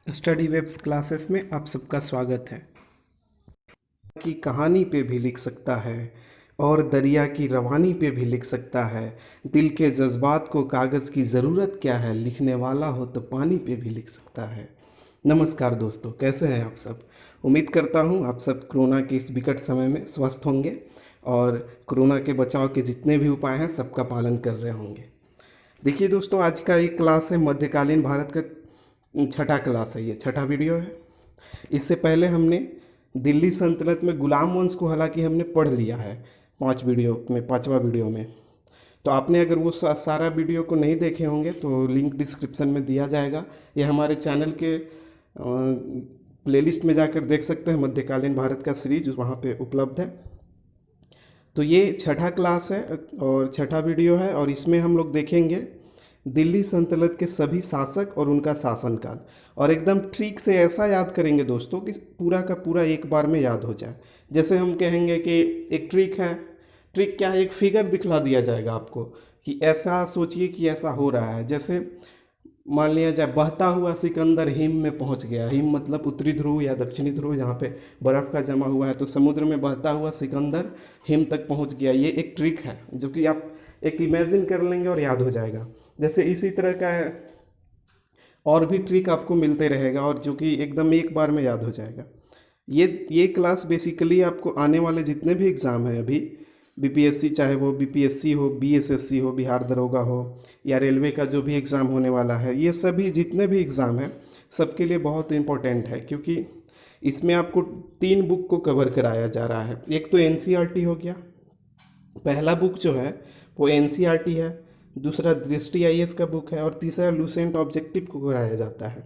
Study webs classes में आप सबका स्वागत है। की कहानी पे भी लिख सकता है और दरिया की रवानी पे भी लिख सकता है। दिल के जज्बात को कागज़ की ज़रूरत क्या है, लिखने वाला हो तो पानी पे भी लिख सकता है। नमस्कार दोस्तों, कैसे हैं आप सब। उम्मीद करता हूँ आप सब कोरोना के इस विकट समय में स्वस्थ होंगे और कोरोना के बचाव के जितने भी उपाय हैं सबका पालन कर रहे होंगे। देखिए दोस्तों, आज का एक क्लास है मध्यकालीन भारत का छठा क्लास है, ये छठा वीडियो है। इससे पहले हमने दिल्ली सल्तनत में गुलाम वंश को हालांकि हमने पढ़ लिया है पांचवा वीडियो में। तो आपने अगर वो सारा वीडियो को नहीं देखे होंगे तो लिंक डिस्क्रिप्शन में दिया जाएगा, या हमारे चैनल के प्लेलिस्ट में जाकर देख सकते हैं। मध्यकालीन भारत का सीरीज वहाँ पे उपलब्ध है। तो ये छठा क्लास है और छठा वीडियो है, और इसमें हम लोग देखेंगे दिल्ली सल्तनत के सभी शासक और उनका शासनकाल, और एकदम ठीक से ऐसा याद करेंगे दोस्तों कि पूरा का पूरा एक बार में याद हो जाए। जैसे हम कहेंगे कि एक ट्रिक है। ट्रिक क्या है? एक फिगर दिखला दिया जाएगा आपको कि ऐसा सोचिए कि ऐसा हो रहा है। जैसे मान लिया जाए बहता हुआ सिकंदर हिम में पहुंच गया। हिम मतलब उत्तरी ध्रुव या दक्षिणी ध्रुव, जहाँ पे बर्फ़ का जमा हुआ है। तो समुद्र में बहता हुआ सिकंदर हिम तक पहुंच गया। ये एक ट्रिक है जो कि आप एक इमेजिन कर लेंगे और याद हो जाएगा। जैसे इसी तरह का है और भी ट्रिक आपको मिलते रहेगा, और जो कि एकदम एक बार में याद हो जाएगा। ये क्लास बेसिकली आपको आने वाले जितने भी एग्ज़ाम हैं अभी, बीपीएससी, चाहे वो बीपीएससी हो, बीएसएससी हो, बिहार दरोगा हो, या रेलवे का जो भी एग्ज़ाम होने वाला है, ये सभी जितने भी एग्ज़ाम हैं सबके लिए बहुत इम्पोर्टेंट है, क्योंकि इसमें आपको 3 बुक को कवर कराया जा रहा है। एक तो एनसीईआरटी हो गया, पहला बुक जो है वो एनसीईआरटी है, दूसरा दृष्टि आईएएस का बुक है, और तीसरा लूसेंट ऑब्जेक्टिव को कराया जाता है।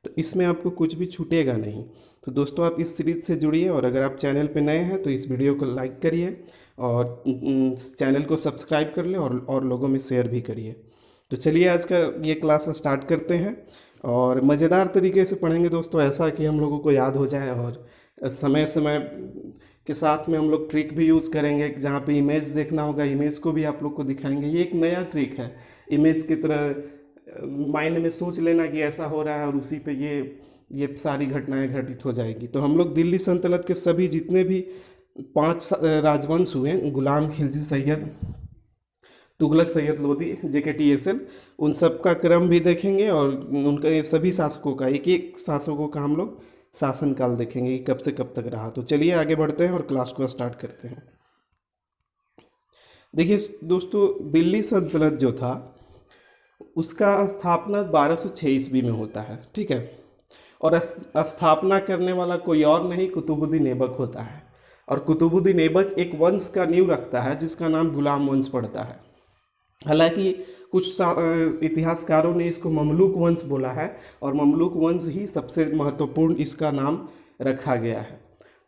तो इसमें आपको कुछ भी छूटेगा नहीं। तो दोस्तों, आप इस सीरीज़ से जुड़िए, और अगर आप चैनल पे नए हैं तो इस वीडियो को लाइक करिए और चैनल को सब्सक्राइब कर लें, और लोगों में शेयर भी करिए। तो चलिए आज का ये क्लास स्टार्ट करते हैं, और मज़ेदार तरीके से पढ़ेंगे दोस्तों, ऐसा कि हम लोगों को याद हो जाए। और समय समय के साथ में हम लोग ट्रिक भी यूज़ करेंगे। जहाँ पे इमेज देखना होगा, इमेज को भी आप लोग को दिखाएंगे। ये एक नया ट्रिक है, इमेज की तरह माइंड में सोच लेना कि ऐसा हो रहा है, और उसी पे ये सारी घटनाएं घटित हो जाएगी। तो हम लोग दिल्ली सल्तनत के सभी जितने भी 5 राजवंश हुए, गुलाम, खिलजी, सैयद, तुगलक, सैयद लोदी, JKTSL, उन सब का क्रम भी देखेंगे, और उनका सभी शासकों का एक एक शासकों का हम लोग शासनकाल देखेंगे कि कब से कब तक रहा। तो चलिए आगे बढ़ते हैं और क्लास को स्टार्ट करते हैं। देखिए दोस्तों, दिल्ली सल्तनत जो था उसका स्थापना 1206 ईस्वी में होता है, ठीक है। और स्थापना करने वाला कोई और नहीं, कुतुबुद्दीन ऐबक होता है। और कुतुबुद्दीन ऐबक एक वंश का नींव रखता है जिसका नाम गुलाम वंश पड़ता है। हालांकि कुछ इतिहासकारों ने इसको ममलूक वंश बोला है, और ममलूक वंश ही सबसे महत्वपूर्ण इसका नाम रखा गया है।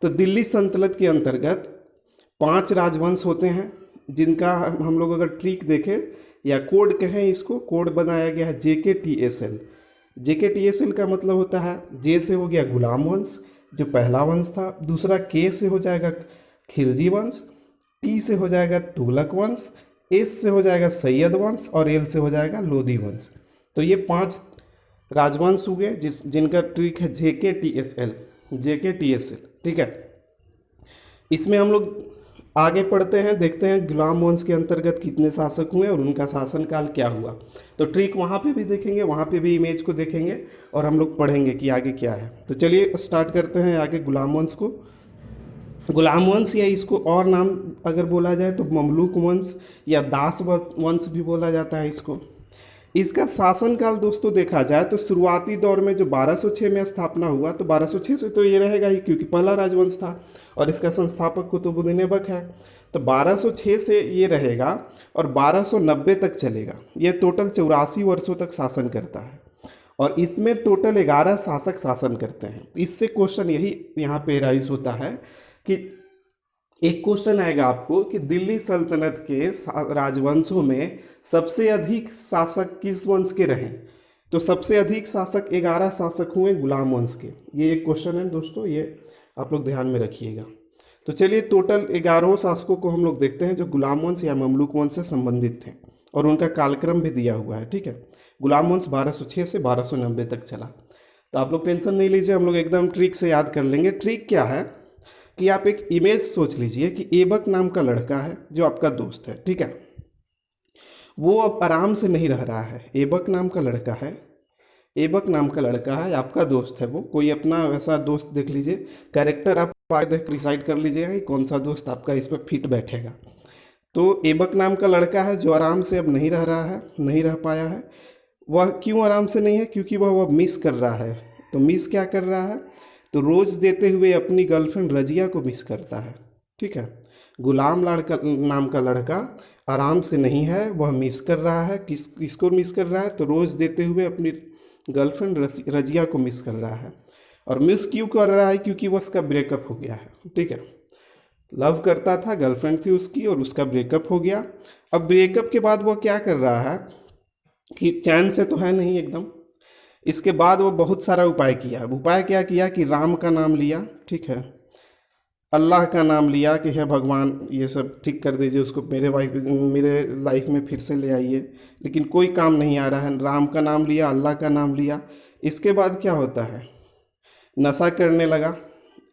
तो दिल्ली सल्तनत के अंतर्गत 5 राजवंश होते हैं, जिनका हम लोग अगर ट्रिक देखें या कोड कहें, इसको कोड बनाया गया है JKTSL। JKTSL का मतलब होता है, जे से हो गया गुलाम वंश जो पहला वंश था, दूसरा के से हो जाएगा खिलजी वंश, टी से हो जाएगा तुगलक वंश, एस से हो जाएगा सैयद वंश, और एल से हो जाएगा लोदी वंश। तो ये 5 राजवंश हुए जिनका ट्रिक है JKTSL, ठीक है। इसमें हम लोग आगे पढ़ते हैं, देखते हैं गुलाम वंश के अंतर्गत कितने शासक हुए और उनका शासनकाल क्या हुआ। तो ट्रिक वहाँ पे भी देखेंगे, वहाँ पे भी इमेज को देखेंगे, और हम लोग पढ़ेंगे कि आगे क्या है। तो चलिए स्टार्ट करते हैं आगे गुलाम वंश को। गुलाम वंश, या इसको और नाम अगर बोला जाए तो ममलूक वंश या दास वंश भी बोला जाता है इसको। इसका शासनकाल दोस्तों देखा जाए तो शुरुआती दौर में जो 1206 में स्थापना हुआ, तो 1206 से तो ये रहेगा ही क्योंकि पहला राजवंश था, और इसका संस्थापक कुतुबुद्दीन ऐबक है। तो 1206 से ये रहेगा और 1290 तक चलेगा। ये टोटल 84 वर्षों तक शासन करता है, और इसमें टोटल 11 शासक शासन करते हैं। इससे क्वेश्चन यही यहाँ पे राइज होता है कि एक क्वेश्चन आएगा आपको कि दिल्ली सल्तनत के राजवंशों में सबसे अधिक शासक किस वंश के रहे। तो सबसे अधिक शासक 11 शासक हुए गुलाम वंश के। ये एक क्वेश्चन है दोस्तों, ये आप लोग ध्यान में रखिएगा। तो चलिए टोटल 11 शासकों को हम लोग देखते हैं जो गुलाम वंश या ममलूक वंश से संबंधित थे, और उनका कालक्रम भी दिया हुआ है, ठीक है। गुलाम वंश 1206 से 1290 तक चला। तो आप लोग टेंशन नहीं लीजिए, हम लोग एकदम ट्रिक से याद कर लेंगे। ट्रिक क्या है कि आप एक इमेज सोच लीजिए कि ऐबक नाम का लड़का है जो आपका दोस्त है, ठीक है। वो अब आराम से नहीं रह रहा है। ऐबक नाम का लड़का है, ऐबक नाम का लड़का है, आपका दोस्त है वो। कोई अपना वैसा दोस्त देख लीजिए, कैरेक्टर आप आगे देख डिसाइड कर लीजिएगा कि कौन सा दोस्त आपका इस पर फिट बैठेगा। तो ऐबक नाम का लड़का है जो आराम से अब नहीं रह रहा है, नहीं रह पाया है। वह क्यों आराम से नहीं है? क्योंकि वह मिस कर रहा है। तो मिस क्या कर रहा है? तो रोज़ देते हुए अपनी गर्लफ्रेंड रजिया को मिस करता है, ठीक है। गुलाम लड़का नाम का लड़का आराम से नहीं है, वह मिस कर रहा है। किसको मिस कर रहा है? तो रोज़ देते हुए अपनी गर्लफ्रेंड रजिया को मिस कर रहा है। और मिस क्यों कर रहा है? क्योंकि वह उसका ब्रेकअप हो गया है, ठीक है। लव करता था, गर्लफ्रेंड थी उसकी, और उसका ब्रेकअप हो गया। अब ब्रेकअप के बाद वो क्या कर रहा है कि चैन से तो है नहीं एकदम। इसके बाद वो बहुत सारा उपाय किया। उपाय क्या किया कि राम का नाम लिया, ठीक है, अल्लाह का नाम लिया कि हे भगवान ये सब ठीक कर दीजिए उसको, मेरे लाइफ में फिर से ले आइए। लेकिन कोई काम नहीं आ रहा है। राम का नाम लिया, अल्लाह का नाम लिया। इसके बाद क्या होता है? नशा करने लगा,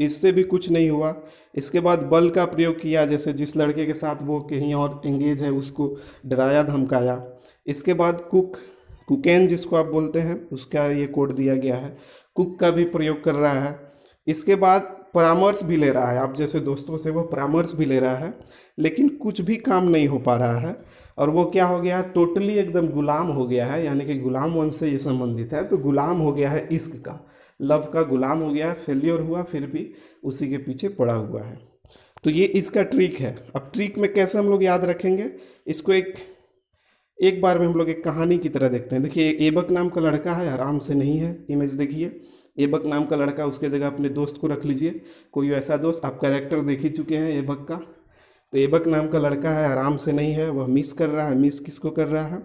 इससे भी कुछ नहीं हुआ। इसके बाद बल का प्रयोग किया, जैसे जिस लड़के के साथ वो कहीं और एंगेज है उसको डराया धमकाया। इसके बाद कुकैन जिसको आप बोलते हैं उसका ये कोड दिया गया है, कुक का भी प्रयोग कर रहा है। इसके बाद परामर्श भी ले रहा है, आप जैसे दोस्तों से वो परामर्श भी ले रहा है, लेकिन कुछ भी काम नहीं हो पा रहा है। और वो क्या हो गया है? टोटली एकदम गुलाम हो गया है, यानी कि गुलाम वंश से ये संबंधित है। तो गुलाम हो गया है इश्क का, लव का गुलाम हो गया है। फेलियर हुआ फिर भी उसी के पीछे पड़ा हुआ है। तो ये इसका ट्रिक है। अब ट्रिक में कैसे हम लोग याद रखेंगे इसको? एक बार में हम लोग एक कहानी की तरह देखते हैं। देखिए, ऐबक नाम का लड़का है, आराम से नहीं है। इमेज देखिए, ऐबक नाम का लड़का, उसके जगह अपने दोस्त को रख लीजिए, कोई ऐसा दोस्त। आप कैरेक्टर देख ही चुके हैं ऐबक का। तो ऐबक नाम का लड़का है, आराम से नहीं है, वह मिस कर रहा है। मिस किसको कर रहा है?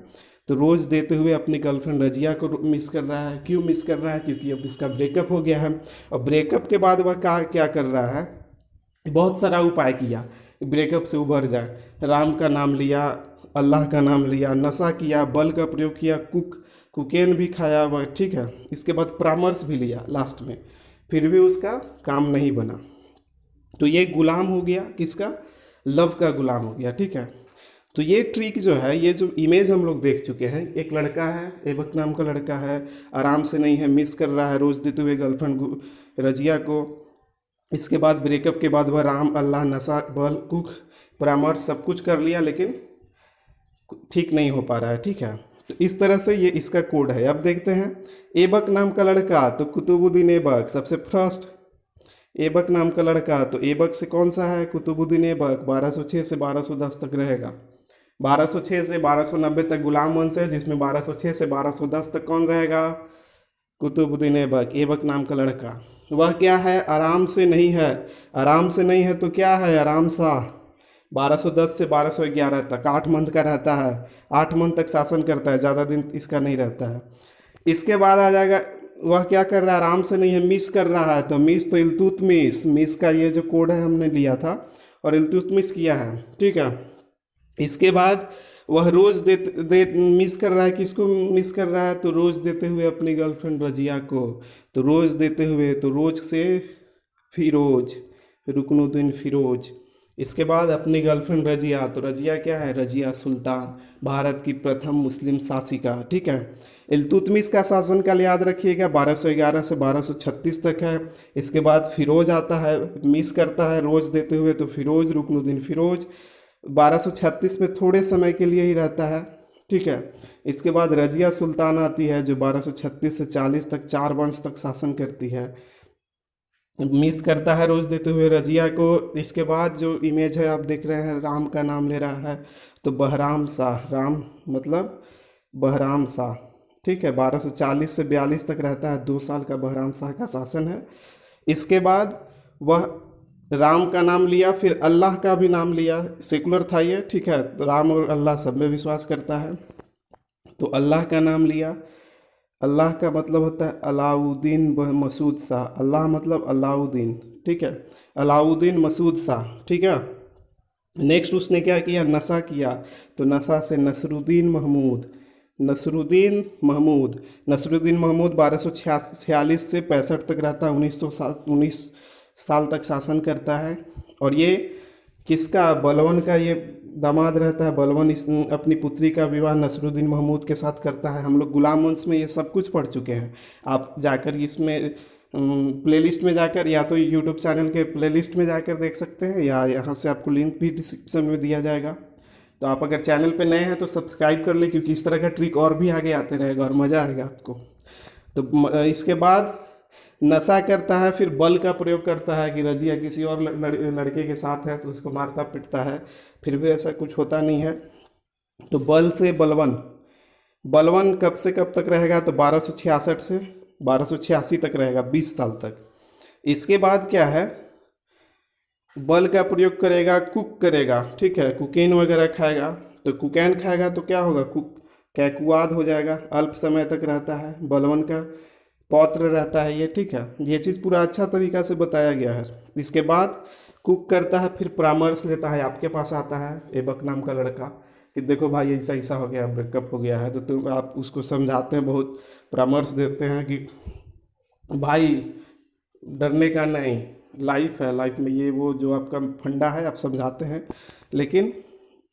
तो रोज़ देते हुए अपनी गर्लफ्रेंड रजिया को मिस कर रहा है। क्यों मिस कर रहा है? क्योंकि अब इसका ब्रेकअप हो गया है। और ब्रेकअप के बाद वह क्या कर रहा है? बहुत सारा उपाय किया ब्रेकअप से उबर जाए। राम का नाम लिया, अल्लाह का नाम लिया, नशा किया, बल का प्रयोग किया, कुकेन भी खाया हुआ, ठीक है। इसके बाद परामर्श भी लिया लास्ट में, फिर भी उसका काम नहीं बना। तो ये गुलाम हो गया, किसका? लव का गुलाम हो गया, ठीक है। तो ये ट्रिक जो है, ये जो इमेज हम लोग देख चुके हैं, एक लड़का है, ऐबक नाम का लड़का है, आराम से नहीं है, मिस कर रहा है रोज़ देते हुए गर्लफ्रेंड रजिया को। इसके बाद ब्रेकअप के बाद वह राम, अल्लाह, नशा, बल, कुक, परामर्श सब कुछ कर लिया, लेकिन ठीक नहीं हो पा रहा है, ठीक है। तो इस तरह से ये इसका कोड है। अब देखते हैं ऐबक नाम का लड़का, तो कुतुबुद्दीन ऐबक सबसे फर्स्ट। ऐबक नाम का लड़का, तो ऐबक से कौन सा है? कुतुबुद्दीन ऐबक। 1206 से 1210 तक रहेगा। 1206 से 1290 तक गुलाम वंश है, जिसमें 1206 से 1210 तक कौन रहेगा? कुतुबुद्दीन ऐबक, ऐबक नाम का लड़का। वह क्या है? आराम से नहीं है। आराम से नहीं है तो क्या है? आराम सा। 1210 से 1211 तक 8 मंथ का रहता है। 8 मंथ तक शासन करता है, ज़्यादा दिन इसका नहीं रहता है। इसके बाद आ जाएगा, वह क्या कर रहा है? आराम से नहीं है, मिस कर रहा है। तो मिस, तो इल्तुतमिश, मिस का ये जो कोड है हमने लिया था और इल्तुतमिश किया है, ठीक है। इसके बाद वह रोज़ दे मिस कर रहा है। किसको मिस कर रहा है? तो रोज़ देते हुए अपनी गर्लफ्रेंड रजिया को। तो रोज़ देते हुए, तो रोज़ से फिरोज, रुकनुद्दीन फिरोज। इसके बाद अपनी गर्लफ्रेंड रजिया, तो रजिया क्या है? रजिया सुल्तान, भारत की प्रथम मुस्लिम शासिका, ठीक है। इल्तुतमिश का शासनकाल याद रखिएगा, 1211 से 1236 तक है। इसके बाद फिरोज आता है, मिस करता है रोज़ देते हुए, तो फिरोज, रुकनुद्दीन फिरोज। 1236 में थोड़े समय के लिए ही रहता है, ठीक है। इसके बाद रजिया सुल्तान आती है, जो 1236 से 40 तक 4 वंश तक शासन करती है। मिस करता है रोज़ देते हुए रजिया को। इसके बाद जो इमेज है आप देख रहे हैं, राम का नाम ले रहा है, तो बहराम शाह, राम मतलब बहराम शाह, ठीक है। 1240 से 42 तक रहता है, 2 साल का बहराम शाह का शासन है। इसके बाद वह राम का नाम लिया, फिर अल्लाह का भी नाम लिया। सेकुलर था ये, ठीक है। तो राम और अल्लाह सब में विश्वास करता है, तो अल्लाह का नाम लिया। अल्लाह का मतलब होता है अलाउद्दीन मसूद शाह। अल्लाह मतलब अलाउद्दीन, ठीक है। अलाउद्दीन मसूद शाह, ठीक है। नेक्स्ट उसने क्या किया? नशा किया, तो नशा से नसरुद्दीन महमूद। नसरुद्दीन महमूद। नसरुद्दीन महमूद 1246 से 65 तक रहता है, 19 साल तक शासन करता है। और ये किसका, बलवन का ये दामाद रहता है। बलवन अपनी पुत्री का विवाह नसरुद्दीन महमूद के साथ करता है। हम लोग गुलाम वंश में ये सब कुछ पढ़ चुके हैं। आप जाकर इसमें प्लेलिस्ट में जाकर, या तो यूट्यूब चैनल के प्लेलिस्ट में जाकर देख सकते हैं, या यहाँ से आपको लिंक भी डिस्क्रिप्शन में दिया जाएगा। तो आप अगर चैनल पे नए हैं तो सब्सक्राइब कर लें, क्योंकि इस तरह का ट्रिक और भी आगे आते रहेगा और मज़ा आएगा आपको। तो इसके बाद नशा करता है, फिर बल का प्रयोग करता है कि रजिया किसी और लड़के के साथ है तो उसको मारता पीटता है, फिर भी ऐसा कुछ होता नहीं है। तो बल से बलवन, बलवन कब से कब तक रहेगा, तो 1266 से 1286 तक रहेगा, 20 साल तक। इसके बाद क्या है, बल का प्रयोग करेगा, कुक करेगा, ठीक है, कुकीन वगैरह खाएगा। तो कुकैन खाएगा तो क्या होगा, कैकुआद हो जाएगा, अल्प समय तक रहता है, बलवन का पौत्र रहता है ये, ठीक है। ये चीज़ पूरा अच्छा तरीका से बताया गया है। इसके बाद कुक करता है, फिर परामर्श लेता है, आपके पास आता है ऐबक नाम का लड़का कि देखो भाई ऐसा ऐसा हो गया, ब्रेकअप हो गया है, तो तुम आप उसको समझाते हैं, बहुत परामर्श देते हैं कि भाई डरने का नहीं, लाइफ है, लाइफ में ये वो जो आपका फंडा है आप समझाते हैं, लेकिन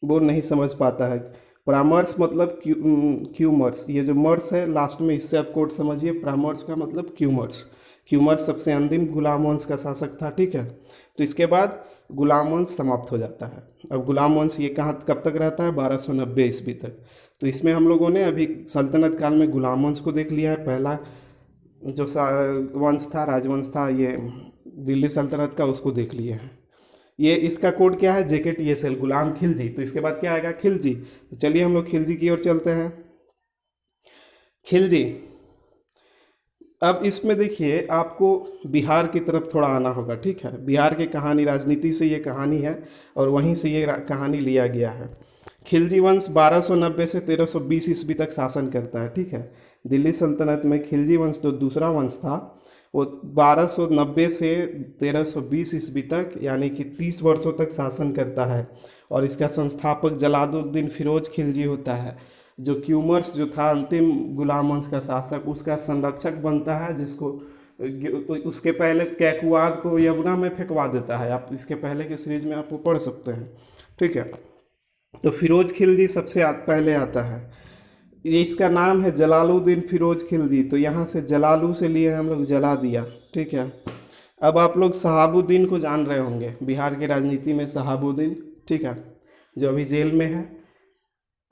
वो नहीं समझ पाता है। परामर्श मतलब क्यूमर्स, ये जो मर्स है लास्ट में, इससे आप कोड समझिए। परामर्श का मतलब क्यूमर्स। क्यूमर्स सबसे अंतिम गुलाम वंश का शासक था, ठीक है। तो इसके बाद गुलाम वंश समाप्त हो जाता है। अब गुलाम वंश ये कहाँ कब तक रहता है, 1290 ईस्वी तक। तो इसमें हम लोगों ने अभी सल्तनत काल में गुलाम वंश को देख लिया है। पहला जो वंश था, राजवंश था, ये दिल्ली सल्तनत का, उसको देख लिए हैं। ये इसका कोड क्या है, JKTSL, गुलाम खिलजी। तो इसके बाद क्या आएगा, खिलजी। तो चलिए हम लोग खिलजी की ओर चलते हैं। खिलजी, अब इसमें देखिए आपको बिहार की तरफ थोड़ा आना होगा, ठीक है। बिहार की कहानी, राजनीति से ये कहानी है और वहीं से ये कहानी लिया गया है। खिलजी वंश 1290 से 1320 ईस्वी तक शासन करता है, ठीक है। दिल्ली सल्तनत में खिलजी वंश जो दूसरा वंश था वो 1290 से 1320 ईस्वी तक, यानी कि 30 वर्षों तक शासन करता है। और इसका संस्थापक जलालुद्दीन फिरोज खिलजी होता है, जो क्यूमर्स जो था अंतिम गुलाम वंश का शासक, उसका संरक्षक बनता है, जिसको तो उसके पहले कैकुआद को यमुना में फेंकवा देता है। आप इसके पहले के सीरीज में आप वो पढ़ सकते हैं, ठीक है। तो फिरोज खिलजी सबसे पहले आता है। ये इसका नाम है जलालुद्दीन फिरोज खिलजी। तो यहाँ से जलालू से लिए हम लोग जला दिया, ठीक है। अब आप लोग शहाबुद्दीन को जान रहे होंगे, बिहार की राजनीति में शहाबुद्दीन, ठीक है, जो अभी जेल में है।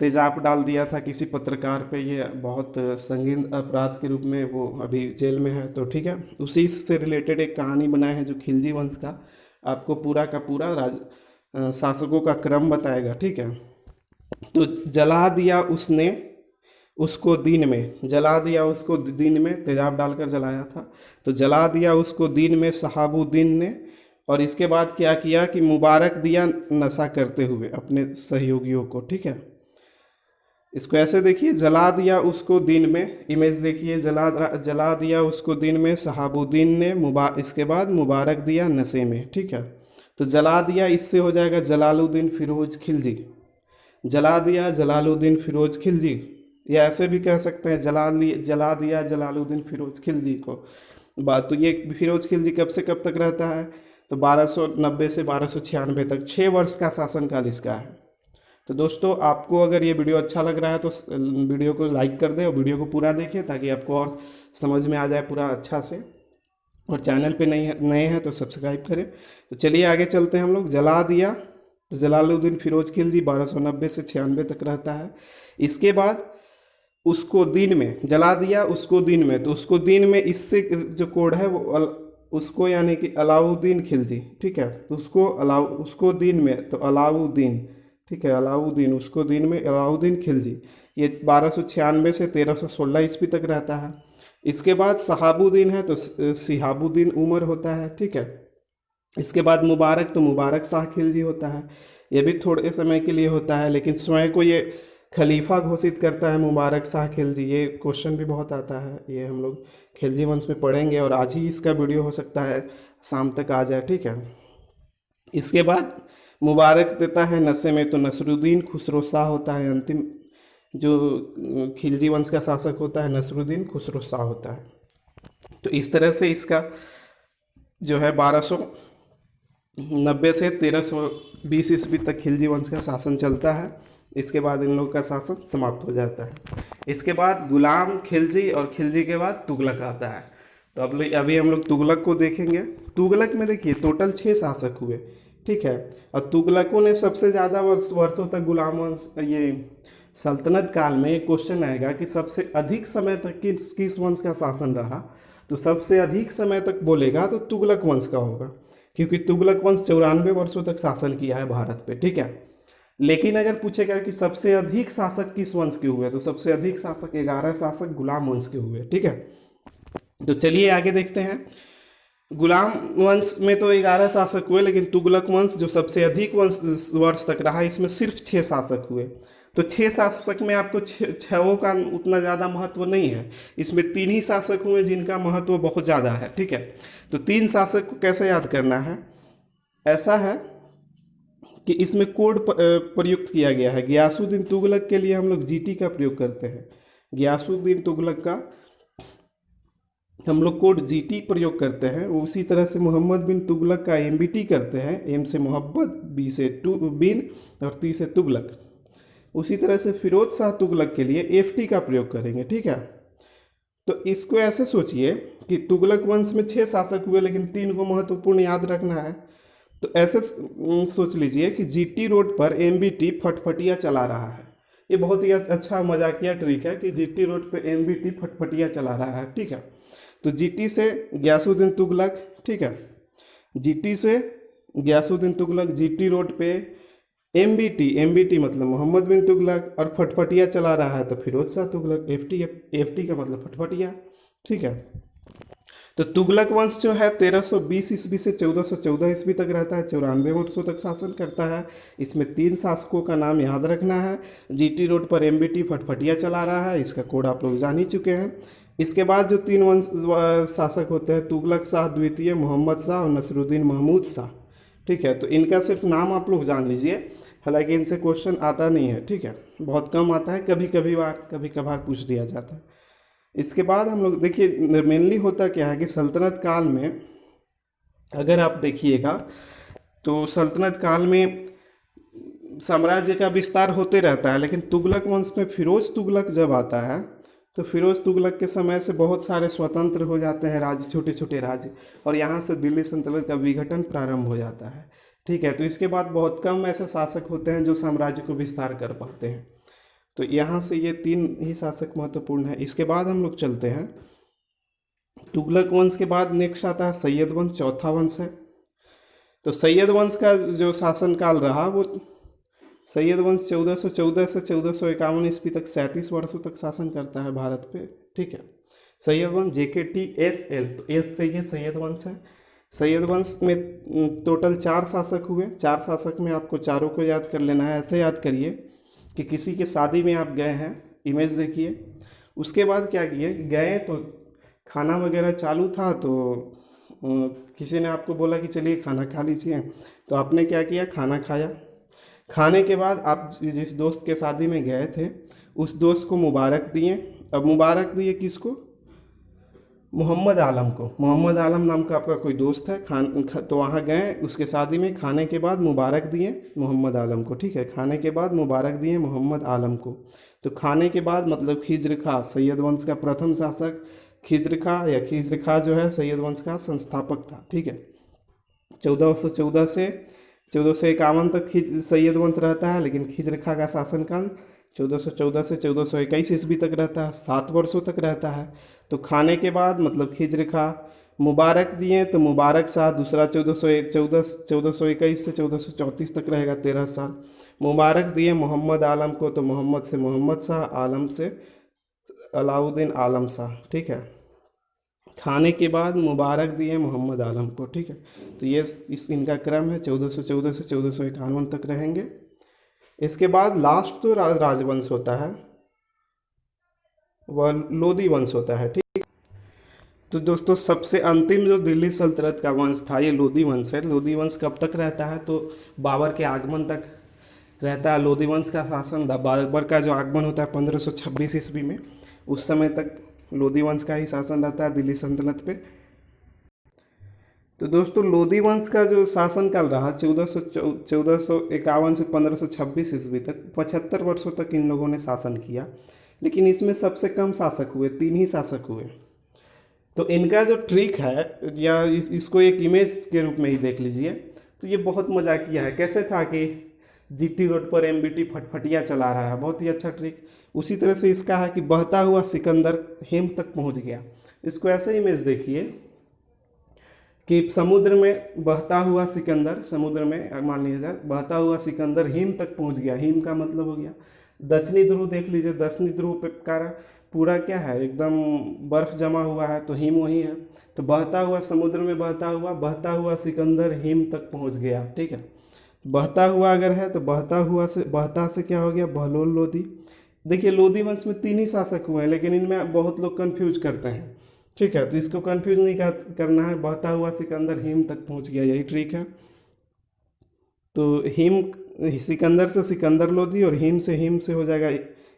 तेजाब डाल दिया था किसी पत्रकार पे, ये बहुत संगीन अपराध के रूप में वो अभी जेल में है। तो ठीक है, उसी से रिलेटेड एक कहानी बनाए हैं जो खिलजी वंश का आपको पूरा का पूरा शासकों का क्रम बताएगा, ठीक है। तो जला दिया उसने उसको दिन में, जला दिया उसको दिन में, तेजाब डालकर जलाया था। तो जला दिया उसको दिन में शहाबुद्दीन ने। और इसके बाद क्या किया कि मुबारक दिया नशा करते हुए अपने सहयोगियों को, ठीक है। इसको ऐसे देखिए, जला दिया उसको दिन में, इमेज देखिए, जला दिया उसको दिन में शहाबुद्दीन ने, इसके बाद मुबारक दिया नशे में, ठीक है। तो जला दिया, इससे हो जाएगा जलालुद्दीन फिरोज खिलजी। जला दिया जलालुद्दीन फिरोज खिलजी, या ऐसे भी कह सकते हैं जला दिया जलालुद्दीन फिरोज खिलजी को। बात तो ये फिरोज खिलजी कब से कब तक रहता है, तो 1290 से 1296 तक, 6 वर्ष का शासनकाल इसका है। तो दोस्तों, आपको अगर ये वीडियो अच्छा लग रहा है तो वीडियो को लाइक कर दें और वीडियो को पूरा देखें, ताकि आपको और समझ में आ जाए पूरा अच्छा से। और चैनल पे नए हैं तो सब्सक्राइब करें। तो चलिए आगे चलते हैं हम लोग। जला दिया तो जलालुद्दीन फिरोज खिलजी 1290 से 96 तक रहता है। इसके बाद उसको दिन में, जला दिया उसको दिन में, तो उसको दिन में, इससे जो कोड है वो उसको यानी कि अलाउद्दीन खिलजी, ठीक है। तो उसको दिन में तो अलाउद्दीन, ठीक है, अलाउद्दीन, उसको दिन में अलाउद्दीन खिलजी। ये 1296 से 1316 ईस्वी तक रहता है। इसके बाद शहाबुद्दीन है तो शिहाबुद्दीन उमर होता है, ठीक है। इसके बाद मुबारक, तो मुबारक शाह खिलजी होता है। ये भी थोड़े समय के लिए होता है, लेकिन स्वयं को ये खलीफा घोषित करता है मुबारक शाह खिलजी। ये क्वेश्चन भी बहुत आता है, ये हम लोग खिलजी वंश में पढ़ेंगे, और आज ही इसका वीडियो हो सकता है शाम तक आ जाए, ठीक है। इसके बाद मुबारक देता है नशे में, तो नसरुद्दीन खुसरो शाह होता है अंतिम जो खिलजी वंश का शासक होता है नसरुद्दीन खुसरो शाह होता है। तो इस तरह से इसका जो है 1290 से 1320 ईस्वी तक खिलजी वंश का शासन चलता है। इसके बाद इन लोगों का शासन समाप्त हो जाता है। इसके बाद गुलाम खिलजी और खिलजी के बाद तुगलक आता है। तो अब अभी हम लोग तुगलक को देखेंगे। तुगलक में देखिए टोटल 6 शासक हुए, ठीक है। और तुगलकों ने सबसे ज़्यादा वर्षों तक गुलाम वंश ये सल्तनत काल में एक क्वेश्चन आएगा कि सबसे अधिक समय तक किस वंश का शासन रहा, तो सबसे अधिक समय तक बोलेगा तो तुगलक वंश का होगा, क्योंकि तुगलक वंश 94 वर्षों तक शासन किया है भारत पे, ठीक है। लेकिन अगर पूछेगा कि सबसे अधिक शासक किस वंश के हुए, तो सबसे अधिक शासक 11 शासक गुलाम वंश के हुए, ठीक है। तो चलिए आगे देखते हैं। गुलाम वंश में तो 11 शासक हुए, लेकिन तुगलक वंश जो सबसे अधिक वर्ष तक रहा, इसमें सिर्फ 6 शासक हुए। तो 6 शासक में आपको छहों का उतना ज़्यादा महत्व नहीं है। इसमें 3 ही शासक हुए जिनका महत्व बहुत ज़्यादा है, ठीक है। तो 3 शासक को कैसे याद करना है, ऐसा है कि इसमें कोड प्रयुक्त किया गया है। गियासुद्दीन तुगलक के लिए हम लोग जीटी का प्रयोग करते हैं। गियासुद्दीन तुगलक का हम लोग कोड जीटी प्रयोग करते हैं। उसी तरह से मोहम्मद बिन तुगलक का एमबीटी करते हैं। एम से मोहब्बत, बी से बिन और ती से तुगलक। उसी तरह से फिरोज शाह तुगलक के लिए एफटी का प्रयोग करेंगे, ठीक है। तो इसको ऐसे सोचिए कि तुगलक वंश में 6 शासक हुए, लेकिन 3 को महत्वपूर्ण याद रखना है। तो ऐसे सोच लीजिए कि जीटी रोड पर एमबीटी फटफटिया चला रहा है। ये बहुत ही अच्छा मजाकिया ट्रिक है कि जीटी रोड पर एमबीटी फटफटिया चला रहा है, ठीक है। तो जीटी से गियासुद्दीन तुगलक, ठीक है, जीटी से गियासुद्दीन तुगलक, जीटी रोड पे एमबीटी मतलब मोहम्मद बिन तुगलक, और फटफटिया चला रहा है तो फिरोज शाह तुगलक। एफटी का मतलब फटफटिया, ठीक है। तो तुगलक वंश जो है 1320 ईस्वी से 1414 ईस्वी तक रहता है, 94 वर्षों तक शासन करता है। इसमें 3 शासकों का नाम याद रखना है। जीटी रोड पर एमबीटी फटफटिया चला रहा है, इसका कोड आप लोग जान ही चुके हैं। इसके बाद जो 3 वंश शासक होते हैं, तुगलक शाह द्वितीय, मोहम्मद शाह और नसरुद्दीन महमूद शाह, ठीक है। तो इनका सिर्फ नाम आप लोग जान लीजिए, हालांकि इनसे क्वेश्चन आता नहीं है, ठीक है, बहुत कम आता है, कभी कभार पूछ दिया जाता है। इसके बाद हम लोग देखिए मेनली होता क्या है कि सल्तनत काल में अगर आप देखिएगा तो सल्तनत काल में साम्राज्य का विस्तार होते रहता है, लेकिन तुगलक वंश में फिरोज तुगलक जब आता है तो फिरोज तुगलक के समय से बहुत सारे स्वतंत्र हो जाते हैं राज्य, छोटे छोटे राज्य, और यहाँ से दिल्ली सल्तनत का विघटन प्रारंभ हो जाता है, ठीक है। तो इसके बाद बहुत कम ऐसे शासक होते हैं जो साम्राज्य को विस्तार कर पाते हैं। तो यहाँ से ये 3 ही शासक महत्वपूर्ण है। इसके बाद हम लोग चलते हैं तुगलक वंश के बाद नेक्स्ट आता है सैयद वंश, चौथा वंश है। तो सैयद वंश का जो शासनकाल रहा वो सैयद वंश 1414 से 1451 ईस्वी तक 37 वर्षों तक शासन करता है भारत पे, ठीक है। सैयद वंश JKTSL, तो एस से ये सैयद वंश है। सैयद वंश में टोटल 4 शासक हुए। 4 शासक में आपको चारों को याद कर लेना है। ऐसे याद करिए कि किसी के शादी में आप गए हैं, इमेज देखिए, उसके बाद क्या किए, गए तो खाना वगैरह चालू था, तो किसी ने आपको बोला कि चलिए खाना खा लीजिए, तो आपने क्या किया, खाना खाया। खाने के बाद आप जिस दोस्त के शादी में गए थे उस दोस्त को मुबारक दिए। अब मुबारक दिए किसको, मोहम्मद आलम को। मोहम्मद आलम नाम का आपका कोई दोस्त है, तो वहाँ गए उसके शादी में, खाने के बाद मुबारक दिए मोहम्मद आलम को, ठीक है। खाने के बाद मुबारक दिए मोहम्मद आलम को। तो खाने के बाद मतलब खिज्र खां सैयद वंश का प्रथम शासक, खिज्र खां जो है सैयद वंश का संस्थापक था, ठीक है। 1414 से 1451 तक सैयद वंश रहता है, लेकिन खिज्र खां का शासनकाल 1414 से 1421 ईस्वी तक रहता है, 7 वर्षों तक रहता है। तो खाने के बाद मतलब खिज्र खां मुबारक दिए तो मुबारक शाह दूसरा 1421 से 1434 तक रहेगा, 13 साल। मुबारक दिए मोहम्मद आलम को तो मोहम्मद से मोहम्मद शाह, आलम से अलाउद्दीन आलम शाह, ठीक है। खाने के बाद मुबारक दिए मोहम्मद आलम को, ठीक है। तो ये इनका क्रम है, 1414 से 1451 तक रहेंगे। इसके बाद लास्ट तो राजवंश होता है, वह लोधी वंश होता है, ठीक। तो दोस्तों सबसे अंतिम जो दिल्ली सल्तनत का वंश था ये लोधी वंश है। लोधी वंश कब तक रहता है, तो बाबर के आगमन तक रहता है लोधी वंश का शासन था। बाबर का जो आगमन होता है 1526 ईस्वी में, उस समय तक लोधी वंश का ही शासन रहता है दिल्ली सल्तनत पे। तो दोस्तों लोधी वंश का जो शासनकाल रहा 1451 से 1526 ईस्वी तक, 75 वर्षों तक इन लोगों ने शासन किया। लेकिन इसमें सबसे कम शासक हुए, 3 ही शासक हुए। तो इनका जो ट्रिक है, या इसको एक इमेज के रूप में ही देख लीजिए, तो ये बहुत मजाकिया है। कैसे था कि जीटी रोड पर एमबीटी फटफटिया चला रहा है, बहुत ही अच्छा ट्रिक। उसी तरह से इसका है कि बहता हुआ सिकंदर हेम तक पहुंच गया। इसको ऐसे इमेज देखिए कि समुद्र में बहता हुआ सिकंदर, समुद्र में मान लीजिए बहता हुआ सिकंदर हिम तक पहुंच गया। हिम का मतलब हो गया दक्षिणी ध्रुव। देख लीजिए दक्षिणी ध्रुव पे का पूरा क्या है, एकदम बर्फ जमा हुआ है, तो हिम वही है। तो बहता हुआ समुद्र में बहता हुआ सिकंदर हिम तक पहुंच गया। ठीक है, बहता हुआ अगर है तो बहता से क्या हो गया, बहलोल लोधी। देखिए लोधी वंश में 3 ही शासक हुए हैं, लेकिन इनमें बहुत लोग कंफ्यूज करते हैं। ठीक है, तो इसको कंफ्यूज नहीं करना है। बहता हुआ सिकंदर हिम तक पहुंच गया, यही ट्रिक है। तो हिम, सिकंदर से सिकंदर लोधी, और हिम से हो जाएगा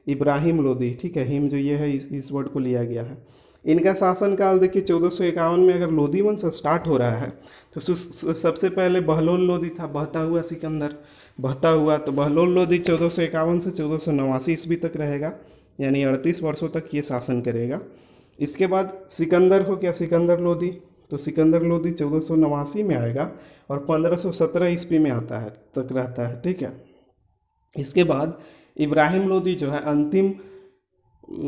इब्राहिम लोधी। ठीक है, हिम जो ये है इस वर्ड को लिया गया है। इनका शासनकाल देखिए 1451 में अगर लोधी वंश स्टार्ट हो रहा है तो सबसे पहले बहलोल लोधी था, बहता हुआ सिकंदर। बहता हुआ तो बहलोल लोधी 1451 से 1489 ईस्वी तक रहेगा, यानी 38 वर्षों तक ये शासन करेगा। इसके बाद सिकंदर हो गया, सिकंदर लोधी। तो सिकंदर लोधी 1489 में आएगा और 1517 ईस्वी में आता है तक रहता है। ठीक है, इसके बाद इब्राहिम लोधी जो है अंतिम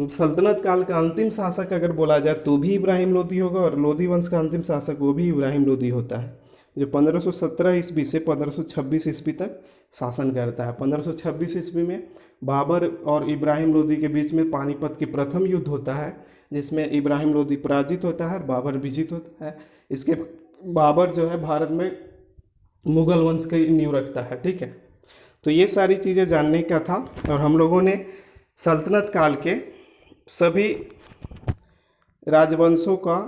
सल्तनत काल का अंतिम शासक अगर बोला जाए तो भी इब्राहिम लोधी होगा, और लोधी वंश का अंतिम शासक वो भी इब्राहिम लोधी होता है, जो 1517 ईस्वी से 1526 ईस्वी तक शासन करता है। 1526 ईस्वी में बाबर और इब्राहिम लोधी के बीच में पानीपत की प्रथम युद्ध होता है, जिसमें इब्राहिम लोधी पराजित होता है और बाबर विजित होता है। इसके बाबर जो है भारत में मुगल वंश की नींव रखता है। ठीक है, तो ये सारी चीज़ें जानने का था, और हम लोगों ने सल्तनत काल के सभी राजवंशों का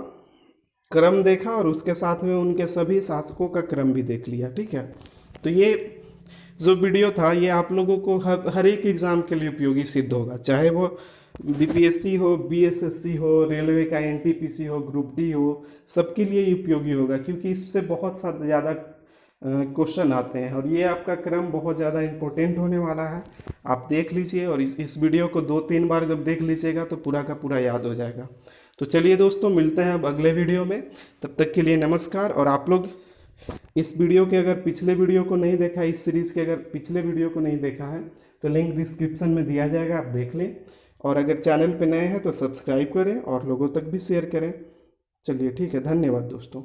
क्रम देखा, और उसके साथ में उनके सभी शासकों का क्रम भी देख लिया। ठीक है, तो ये जो वीडियो था ये आप लोगों को हर एक एग्ज़ाम के लिए उपयोगी सिद्ध होगा, चाहे वो बीपीएससी हो, बीएसएससी हो, रेलवे का एनटीपीसी हो, ग्रुप डी हो, सबके लिए उपयोगी होगा, क्योंकि इससे बहुत ज़्यादा क्वेश्चन आते हैं, और ये आपका क्रम बहुत ज़्यादा इम्पोर्टेंट होने वाला है। आप देख लीजिए, और इस वीडियो को 2-3 बार जब देख लीजिएगा तो पूरा का पूरा याद हो जाएगा। तो चलिए दोस्तों, मिलते हैं अब अगले वीडियो में। तब तक के लिए नमस्कार। और आप लोग इस वीडियो के अगर पिछले वीडियो को नहीं देखा, इस सीरीज़ के अगर पिछले वीडियो को नहीं देखा है तो लिंक डिस्क्रिप्शन में दिया जाएगा, आप देख लें। और अगर चैनल पर नए हैं तो सब्सक्राइब करें और लोगों तक भी शेयर करें। चलिए ठीक है, धन्यवाद दोस्तों।